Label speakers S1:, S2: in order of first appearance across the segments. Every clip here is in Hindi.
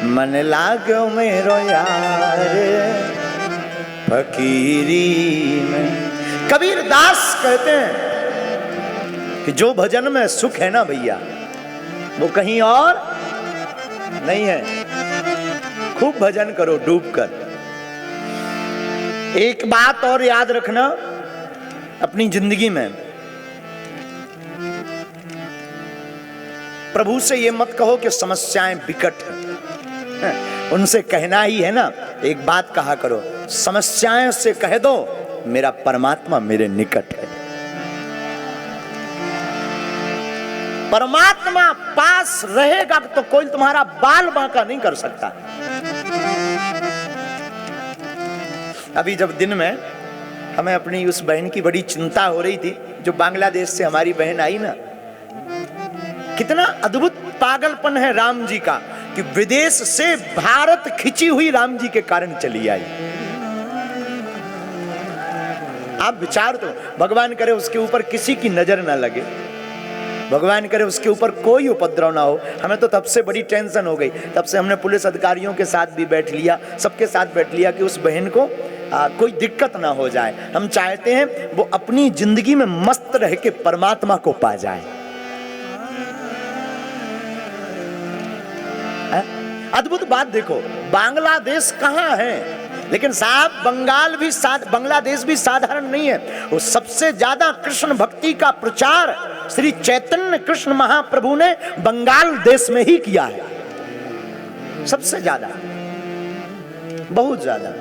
S1: मन लागो मेरो यार फकीरी में। कबीर दास कहते हैं कि जो भजन में सुख है ना भैया, वो कहीं और नहीं है। खूब भजन करो डूब कर। एक बात और याद रखना अपनी जिंदगी में, प्रभु से ये मत कहो कि समस्याएं विकट हैं, उनसे कहना ही है ना, एक बात कहा करो, समस्याएं से कह दो मेरा परमात्मा मेरे निकट है। परमात्मा पास रहेगा तो कोई तुम्हारा बाल बांका नहीं कर सकता। अभी जब दिन में हमें अपनी उस बहन की बड़ी चिंता हो रही थी जो बांग्लादेश से हमारी बहन आई ना, कितना अद्भुत पागलपन है राम जी का कि विदेश से भारत खिंची हुई राम जी के कारण चली आई। आप विचार तो, भगवान करे उसके ऊपर किसी की नजर ना लगे, भगवान करे उसके ऊपर कोई उपद्रव ना हो। हमें तो तब से बड़ी टेंशन हो गई, तब से हमने पुलिस अधिकारियों के साथ भी बैठ लिया, सबके साथ बैठ लिया कि उस बहन को कोई दिक्कत ना हो जाए। हम चाहते हैं वो अपनी जिंदगी में मस्त रह के परमात्मा को पा जाए। अद्भुत बात देखो, बांग्लादेश कहाँ है, लेकिन साहब बांग्लादेश भी साधारण नहीं है। वो सबसे ज्यादा कृष्ण भक्ति का प्रचार श्री चैतन्य कृष्ण महाप्रभु ने बंगाल देश में ही किया है, सबसे ज्यादा, बहुत ज्यादा।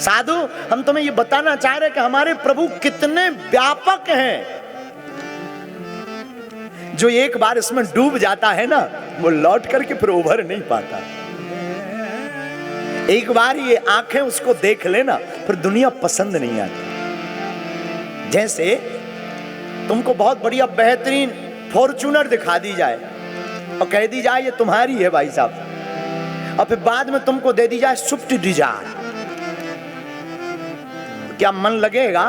S1: साधु, हम तुम्हें ये बताना चाह रहे हैं कि हमारे प्रभु कितने व्यापक हैं। जो एक बार इसमें डूब जाता है ना, वो लौट करके फिर उभर नहीं पाता। एक बार ये आंखें उसको देख लेना, फिर दुनिया पसंद नहीं आती। जैसे तुमको बहुत बढ़िया बेहतरीन फॉर्च्यूनर दिखा दी जाए और कह दी जाए ये तुम्हारी है भाई साहब, और फिर बाद में तुमको दे दी जाए स्विफ्ट डिजायर, क्या मन लगेगा?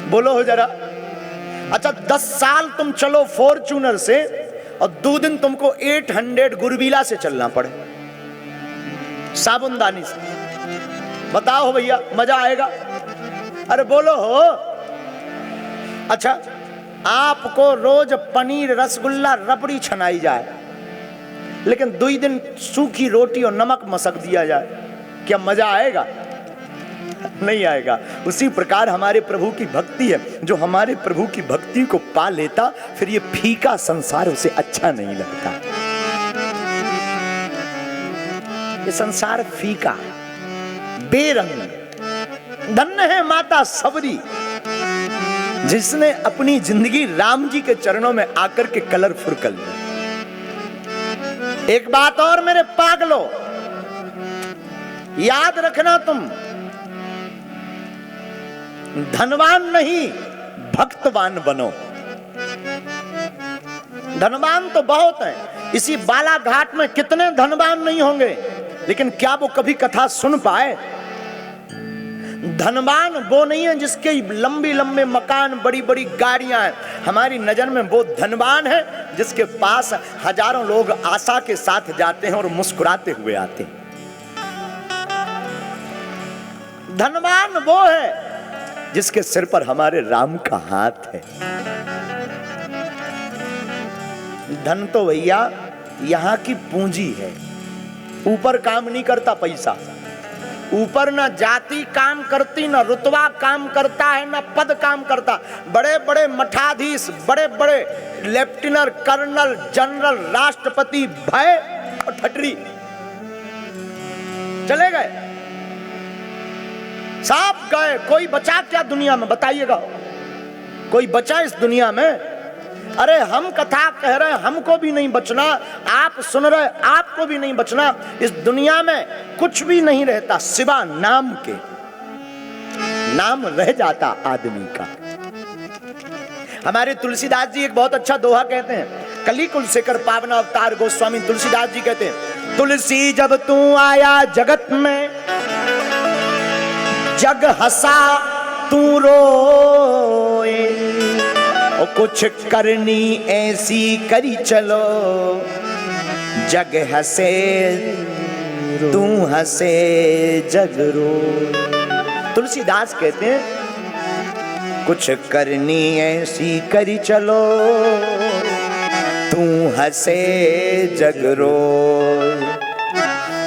S1: बोलो हो जरा। अच्छा 10 साल तुम चलो फॉर्च्यूनर से और 2 दिन तुमको 800 गुरबीला से चलना पड़े, साबुनदानी से, बताओ भैया मजा आएगा? अरे बोलो हो। अच्छा आपको रोज पनीर रसगुल्ला रबड़ी छनाई जाए, लेकिन 2 दिन सूखी रोटी और नमक मसक दिया जाए, क्या मजा आएगा? नहीं आएगा। उसी प्रकार हमारे प्रभु की भक्ति है, जो हमारे प्रभु की भक्ति को पा लेता, फिर ये फीका संसार उसे अच्छा नहीं लगता। ये संसार फीका बेरंग। धन्य है माता सबरी जिसने अपनी जिंदगी राम जी के चरणों में आकर के कलरफुल कर ली। एक बात और मेरे पागलो, याद रखना, तुम धनवान नहीं भक्तवान बनो। धनवान तो बहुत हैं, इसी बालाघाट में कितने धनवान नहीं होंगे, लेकिन क्या वो कभी कथा सुन पाए? धनवान वो नहीं है जिसके लंबे लंबे मकान, बड़ी बड़ी गाड़ियां हैं। हमारी नजर में वो धनवान है जिसके पास हजारों लोग आशा के साथ जाते हैं और मुस्कुराते हुए आते हैं। धनवान वो है जिसके सिर पर हमारे राम का हाथ है। धन तो भैया यहां की पूंजी है, ऊपर काम नहीं करता पैसा। ऊपर ना जाति काम करती, ना रुतबा काम करता है, ना पद काम करता। बड़े बड़े मठाधीश, बड़े बड़े लेफ्टिनेंट कर्नल, जनरल, राष्ट्रपति, भय और ठटरी चले गए, साफ गए। कोई बचा क्या दुनिया में? बताइएगा, कोई बचा इस दुनिया में? अरे हम कथा कह रहे हैं, हमको भी नहीं बचना। आप सुन रहे, आपको भी नहीं बचना। इस दुनिया में कुछ भी नहीं रहता सिवा नाम के। नाम रह जाता आदमी का। हमारे तुलसीदास जी एक बहुत अच्छा दोहा कहते हैं। कली कुलशेखर पावना अवतार गोस्वामी तुलसीदास जी कहते हैं, तुलसी जब तू आया जगत में, जग हंसा तू रोए, और कुछ करनी ऐसी करी चलो, जग हंसे तू हंसे जग रोए। तुलसीदास कहते हैं कुछ करनी ऐसी करी चलो, तू हंसे जग रोए।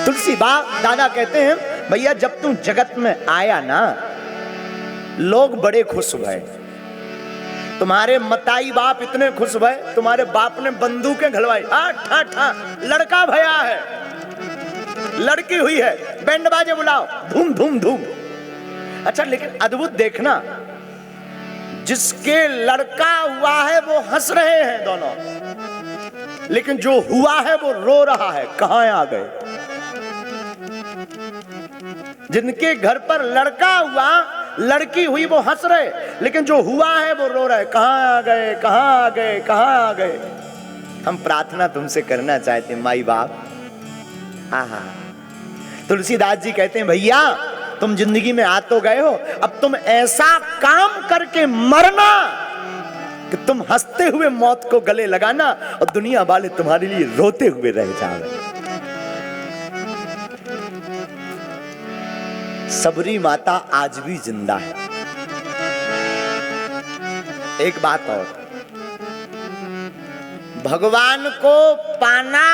S1: तुलसी दादा कहते हैं भैया जब तू जगत में आया ना, लोग बड़े खुश हुए। तुम्हारे मताई बाप इतने खुश हुए, तुम्हारे बाप ने बंदूकें घलवाई, ठा ठा लड़का भया है, लड़की हुई है, बैंड बाजे बुलाओ, धूम धूम धूम। अच्छा लेकिन अद्भुत देखना, जिसके लड़का हुआ है वो हंस रहे हैं दोनों, लेकिन जो हुआ है वो रो रहा है, कहां आ गए। जिनके घर पर लड़का हुआ, लड़की हुई, वो हंस रहे, लेकिन जो हुआ है वो रो रहे, कहां आ गए, कहां आ गए, कहां आ गए। हम प्रार्थना तुमसे करना चाहते हैं माई बाप। आहा, तुलसीदास जी कहते हैं भैया तुम जिंदगी में आ तो गए हो, अब तुम ऐसा काम करके मरना कि तुम हंसते हुए मौत को गले लगाना और दुनिया वाले तुम्हारे लिए रोते हुए रह जाए। सबरी माता आज भी जिंदा है। एक बात और, भगवान को पाना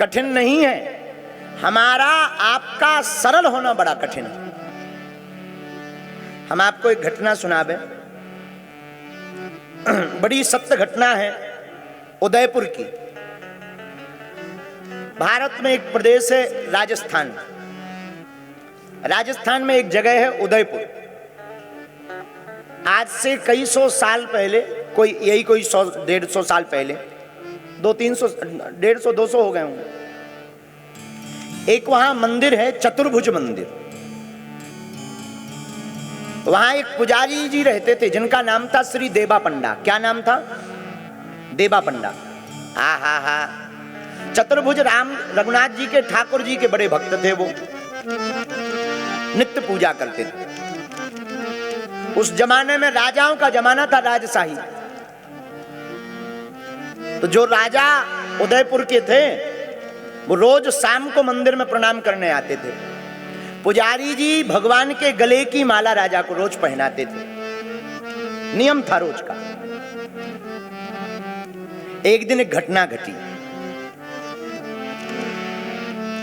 S1: कठिन नहीं है, हमारा आपका सरल होना बड़ा कठिन है। हम आपको एक घटना सुनावे, बड़ी सत्य घटना है, उदयपुर की। भारत में एक प्रदेश है राजस्थान, राजस्थान में एक जगह है उदयपुर। आज से कई सौ साल पहले, कोई यही कोई 100-150 साल पहले, 200-300 150-200 हो गए होंगे, एक वहां मंदिर है चतुर्भुज मंदिर। वहां एक पुजारी जी रहते थे जिनका नाम था श्री देवा पंडा। क्या नाम था? देवा पंडा। हा हा हा, चतुर्भुज राम रघुनाथ जी के, ठाकुर जी के बड़े भक्त थे वो, नित्य पूजा करते थे। उस जमाने में राजाओं का जमाना था, राजशाही। तो जो राजा उदयपुर के थे वो रोज शाम को मंदिर में प्रणाम करने आते थे। पुजारी जी भगवान के गले की माला राजा को रोज पहनाते थे, नियम था रोज का। एक दिन एक घटना घटी।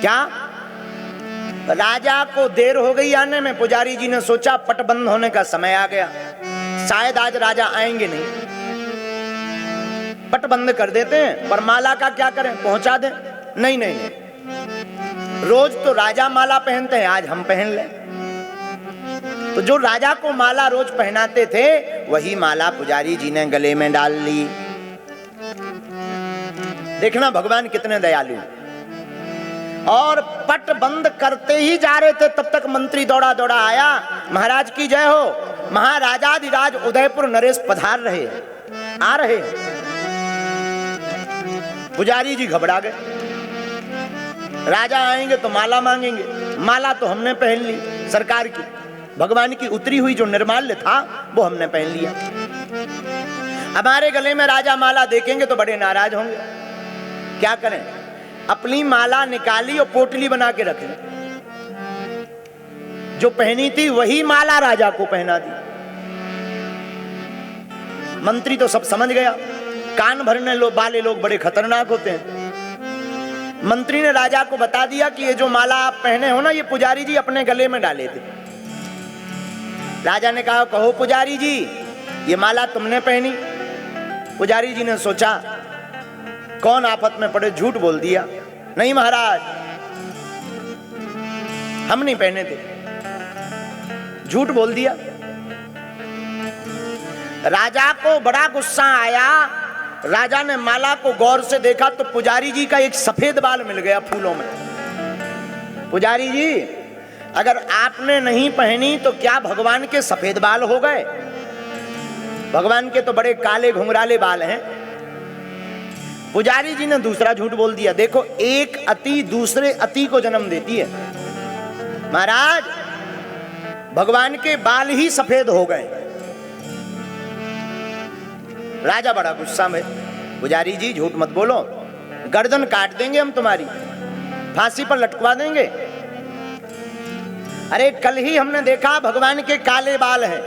S1: क्या? राजा को देर हो गई आने में। पुजारी जी ने सोचा पट बंद होने का समय आ गया, शायद आज राजा आएंगे नहीं, पट बंद कर देते हैं, पर माला का क्या करें, पहुंचा दें। नहीं नहीं नहीं, रोज तो राजा माला पहनते हैं, आज हम पहन लें। तो जो राजा को माला रोज पहनाते थे वही माला पुजारी जी ने गले में डाल ली। देखना भगवान कितने दयालु। और पट बंद करते ही जा रहे थे, तब तक मंत्री दौड़ा दौड़ा आया, महाराज की जय हो, महाराजाधिराज उदयपुर नरेश पधार रहे, आ रहे। पुजारी जी घबरा गए, राजा आएंगे तो माला मांगेंगे, माला तो हमने पहन ली सरकार की, भगवान की उतरी हुई जो निर्माल्य था वो हमने पहन लिया। हमारे गले में राजा माला देखेंगे तो बड़े नाराज होंगे, क्या करें? अपनी माला निकाली और पोटली बना के रख ली, जो पहनी थी वही माला राजा को पहना दी। मंत्री तो सब समझ गया, कान भरने वाले लोग बड़े खतरनाक होते हैं। मंत्री ने राजा को बता दिया कि ये जो माला आप पहने हो ना, ये पुजारी जी अपने गले में डाले थे। राजा ने कहा कहो पुजारी जी, ये माला तुमने पहनी? पुजारी जी ने सोचा कौन आफत में पड़े, झूठ बोल दिया, नहीं महाराज हम नहीं पहने थे, झूठ बोल दिया। राजा को बड़ा गुस्सा आया। राजा ने माला को गौर से देखा तो पुजारी जी का एक सफेद बाल मिल गया फूलों में। पुजारी जी, अगर आपने नहीं पहनी तो क्या भगवान के सफेद बाल हो गए? भगवान के तो बड़े काले घुंघराले बाल हैं। पुजारी जी ने दूसरा झूठ बोल दिया। देखो, एक अति दूसरे अति को जन्म देती है। महाराज, भगवान के बाल ही सफेद हो गए। राजा बड़ा गुस्सा में, पुजारी जी झूठ मत बोलो, गर्दन काट देंगे हम तुम्हारी। फांसी पर लटकवा देंगे। अरे कल ही हमने देखा भगवान के काले बाल हैं,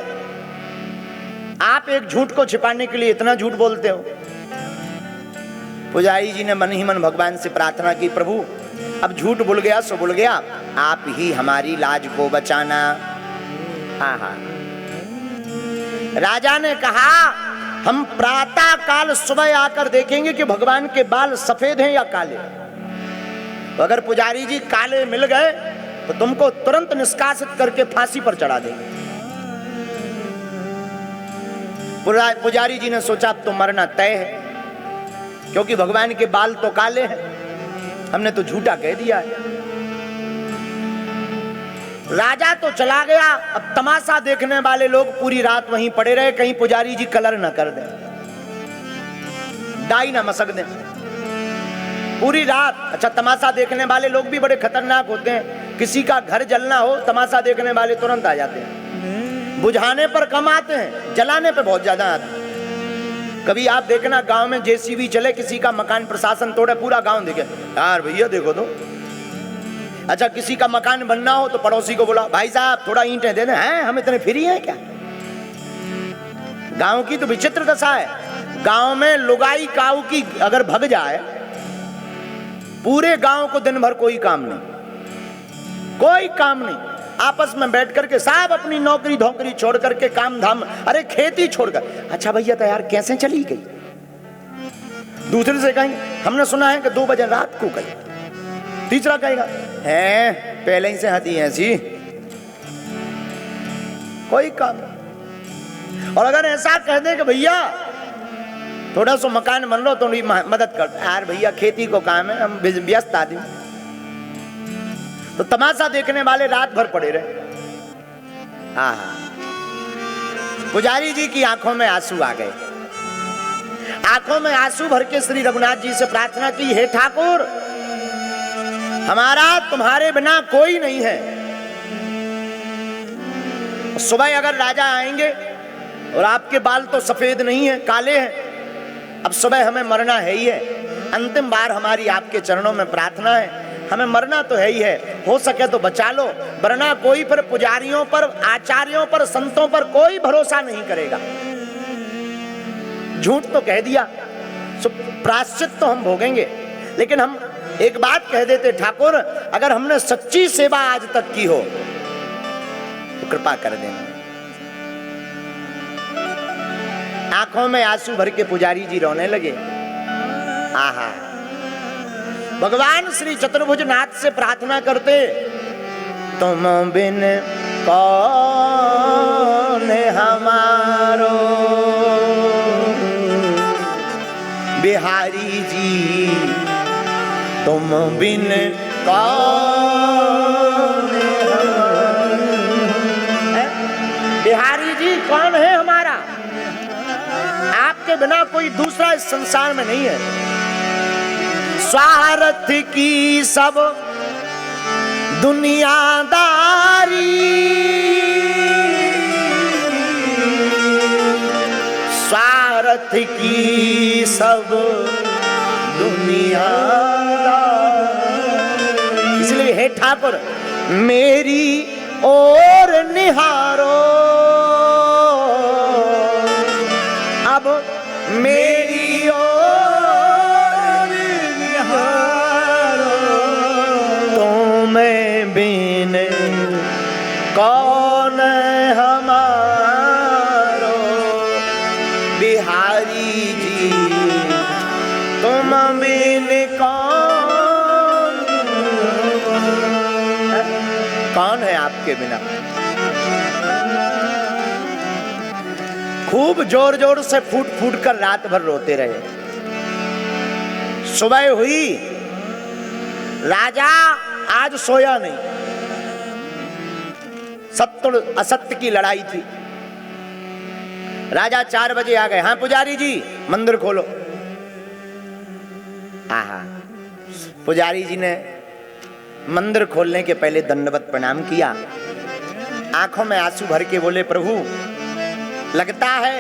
S1: आप एक झूठ को छिपाने के लिए इतना झूठ बोलते हो। पुजारी जी ने मन ही मन भगवान से प्रार्थना की, प्रभु अब झूठ बोल गया सो बोल गया, आप ही हमारी लाज को बचाना। हाँ हाँ। राजा ने कहा हम प्रातः काल सुबह आकर देखेंगे कि भगवान के बाल सफेद हैं या काले। तो अगर पुजारी जी काले मिल गए तो तुमको तुरंत निष्कासित करके फांसी पर चढ़ा देंगे। पुजारी जी ने सोचा अब तो मरना तय है, क्योंकि भगवान के बाल तो काले हैं, हमने तो झूठा कह दिया है। राजा तो चला गया, अब तमाशा देखने वाले लोग पूरी रात वहीं पड़े रहे, कहीं पुजारी जी कलर न कर दें, डाई न मसक दें पूरी रात। अच्छा, तमाशा देखने वाले लोग भी बड़े खतरनाक होते हैं, किसी का घर जलना हो तमाशा देखने वाले तुरंत आ जाते हैं, बुझाने पर कम आते हैं, जलाने पर बहुत ज्यादा आते हैं। कभी आप देखना गांव में जेसीबी चले, किसी का मकान प्रशासन तोड़े, पूरा गांव देखे, यार भैया देखो तो। अच्छा, किसी का मकान बनना हो तो पड़ोसी को बोला, भाई साहब थोड़ा ईंटें दे दें। हैं, हम इतने फ्री हैं क्या? गांव की तो विचित्र दशा है। गांव में लुगाई काऊ की अगर भग जाए, पूरे गांव को दिन भर कोई काम नहीं, कोई काम नहीं। आपस में बैठ करके साहब अपनी नौकरी धोकरी छोड़ करके, काम धाम, अरे खेती छोड़कर। अच्छा भैया तो यार कैसे चली गई? दूसरे से कहेंगे हमने सुना है कि 2 बजे रात को गई। तीसरा कहेगा है पहले ही से हती ऐसी, कोई काम। और अगर ऐसा कह दे कि भैया थोड़ा सा मकान बन लो तो मदद कर, यार भैया खेती को काम है, हम व्यस्त आदमी। तो तमाशा देखने वाले रात भर पड़े रहे। हाँ हाँ। पुजारी जी की आंखों में आंसू आ गए। आंखों में आंसू भर के श्री रघुनाथ जी से प्रार्थना की, हे ठाकुर हमारा तुम्हारे बिना कोई नहीं है। सुबह अगर राजा आएंगे और आपके बाल तो सफेद नहीं है, काले हैं, अब सुबह हमें मरना है ही है। अंतिम बार हमारी आपके चरणों में प्रार्थना है, हमें मरना तो है ही है, हो सके तो बचा लो, वरना कोई फिर पुजारियों पर, आचार्यों पर, संतों पर कोई भरोसा नहीं करेगा। झूठ तो कह दिया, प्रायश्चित तो हम भोगेंगे, लेकिन हम एक बात कह देते, ठाकुर अगर हमने सच्ची सेवा आज तक की हो तो कृपा कर देना। आंखों में आंसू भर के पुजारी जी रोने लगे। आहा, भगवान श्री चतुर्भुज नाथ से प्रार्थना करते, तुम बिन कौन हमारो बिहारी जी, तुम बिन कौन बिहारी जी कौन है हमारा? आपके बिना कोई दूसरा इस संसार में नहीं है। स्वार्थ की सब दुनियादारी, स्वार्थ की सब दुनियादारी, इसलिए हे ठाकुर मेरी ओर निहारो, अब मेरी ओर निहारो, तुम्हें बिन कौन हमारो बिहारी जी, तुम बिन कौन है आपके बिना? खूब जोर जोर से फूट फूट कर रात भर रोते रहे। सुबह हुई, राजा आज सोया नहीं। सत्य असत्य की लड़ाई थी। राजा 4 बजे आ गए। हाँ पुजारी जी मंदिर खोलो। आहा, पुजारी जी ने मंदिर खोलने के पहले दंडवत प्रणाम किया। आंखों में आंसू भर के बोले, प्रभु लगता है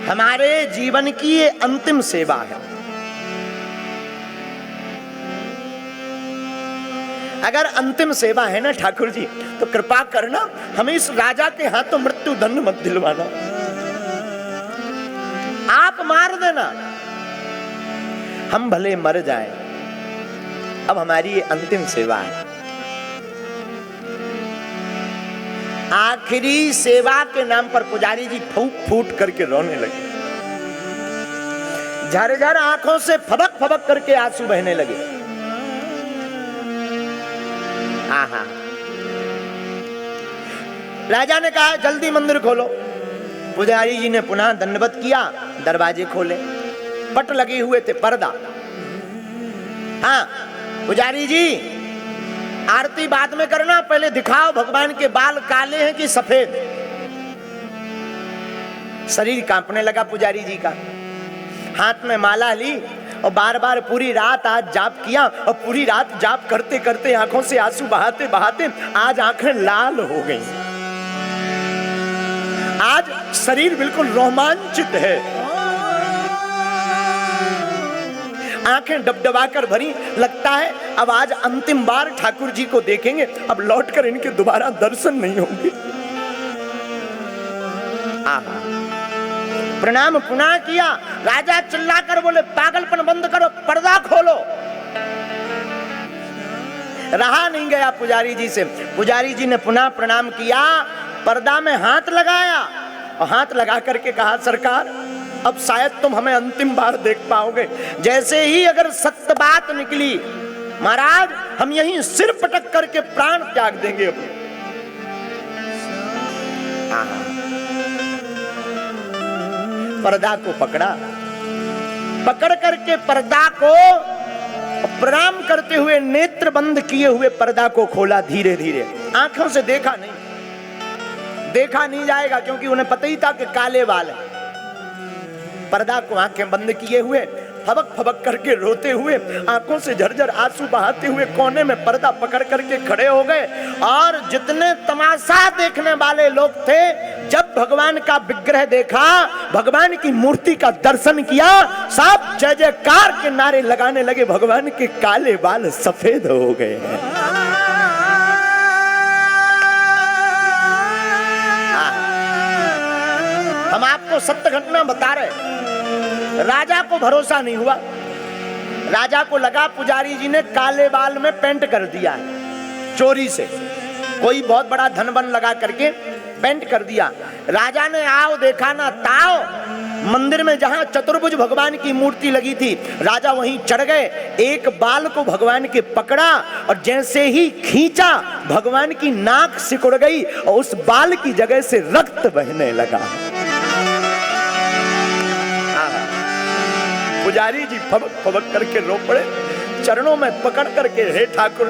S1: हमारे जीवन की ये अंतिम सेवा है। अगर अंतिम सेवा है ना ठाकुर जी, तो कृपा करना हमें इस राजा के हाथों मृत्यु दंड मत दिलवाना, आप मार देना, हम भले मर जाएं, अब हमारी ये अंतिम सेवा है। आखिरी सेवा के नाम पर पुजारी जी फूट फूट करके रोने लगे, झरझर आंखों से फबक फबक करके आंसू बहने लगे। आहा, राजा ने कहा जल्दी मंदिर खोलो। पुजारी जी ने पुनः दंडवत किया, दरवाजे खोले, पट लगे हुए थे, पर्दा। हाँ पुजारी जी, आरती बाद में करना, पहले दिखाओ भगवान के बाल काले हैं कि सफेद। शरीर कांपने लगा पुजारी जी का, हाथ में माला ली और बार बार पूरी रात आज जाप किया, और पूरी रात जाप करते करते आंखों से आंसू बहाते बहाते आज आंखें लाल हो गई, आज शरीर बिल्कुल रोमांचित है, आंखें डबडबाकर भरी, लगता है अब आज अंतिम बार ठाकुर जी को देखेंगे, अब लौटकर इनके दोबारा दर्शन नहीं होंगे। आहा, प्रणाम पुनः किया। राजा चिल्लाकर बोले पागलपन बंद करो, पर्दा खोलो। रहा नहीं गया पुजारी जी से, पुजारी जी ने पुनः प्रणाम किया, पर्दा में हाथ लगाया और हाथ लगा करके कहा सरकार अब शायद तुम हमें अंतिम बार देख पाओगे। जैसे ही अगर सत्य बात निकली महाराज, हम यहीं सिर पटक करके प्राण त्याग देंगे अपने। पर्दा को पकड़ा, पकड़ करके पर्दा को प्रणाम करते हुए नेत्र बंद किए हुए पर्दा को खोला धीरे धीरे। आंखों से देखा नहीं जाएगा क्योंकि उन्हें पता ही था कि काले बाल है। पर्दा को आंखें बंद किए हुए फबक फबक करके रोते हुए, आंखों से झरझर आंसू बहाते हुए कोने में पर्दा पकड़ करके खड़े हो गए। और जितने तमाशा देखने वाले लोग थे, जब भगवान का विग्रह देखा, भगवान की मूर्ति का दर्शन किया, सब जय जयकार के नारे लगाने लगे, भगवान के काले बाल सफेद हो गए हैं। हम आपको सत्य घटना बता रहे। राजा को भरोसा नहीं हुआ, राजा को लगा पुजारी जी ने काले बाल में पेंट कर दिया है, चोरी से कोई बहुत बड़ा धनबन लगा करके पेंट कर दिया। राजा ने आओ देखा ना ताओ, मंदिर में जहां चतुर्भुज भगवान की मूर्ति लगी थी, राजा वहीं चढ़ गए, एक बाल को भगवान के पकड़ा और जैसे ही खींचा भगवान की नाक सिकुड़ गई और उस बाल की जगह से रक्त बहने लगा। पुजारी जी फबक फबक करके रो पड़े, चरणों में पकड़ करके हे ठाकुर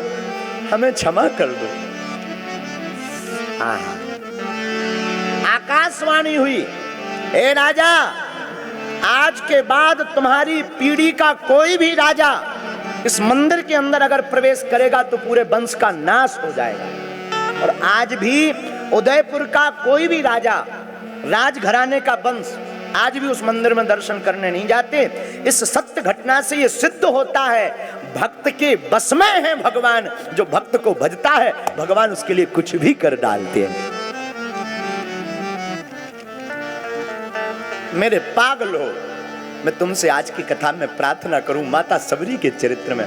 S1: हमें क्षमा कर दो। आकाशवाणी हुई, हे राजा आज के बाद तुम्हारी पीढ़ी का कोई भी राजा इस मंदिर के अंदर अगर प्रवेश करेगा तो पूरे वंश का नाश हो जाएगा। और आज भी उदयपुर का कोई भी राजा, राजघराने का वंश आज भी उस मंदिर में दर्शन करने नहीं जाते। इस सत्य घटना से ये सिद्ध होता है भक्त के बस में है भगवान, जो भक्त को भजता है भगवान उसके लिए कुछ भी कर डालते हैं। मेरे पागल हो, मैं तुमसे आज की कथा में प्रार्थना करूं माता सबरी के चरित्र में,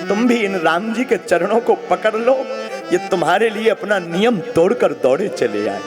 S1: तुम भी इन राम जी के चरणों को पकड़ लो, ये तुम्हारे लिए अपना नियम तोड़कर दौड़े चले आए।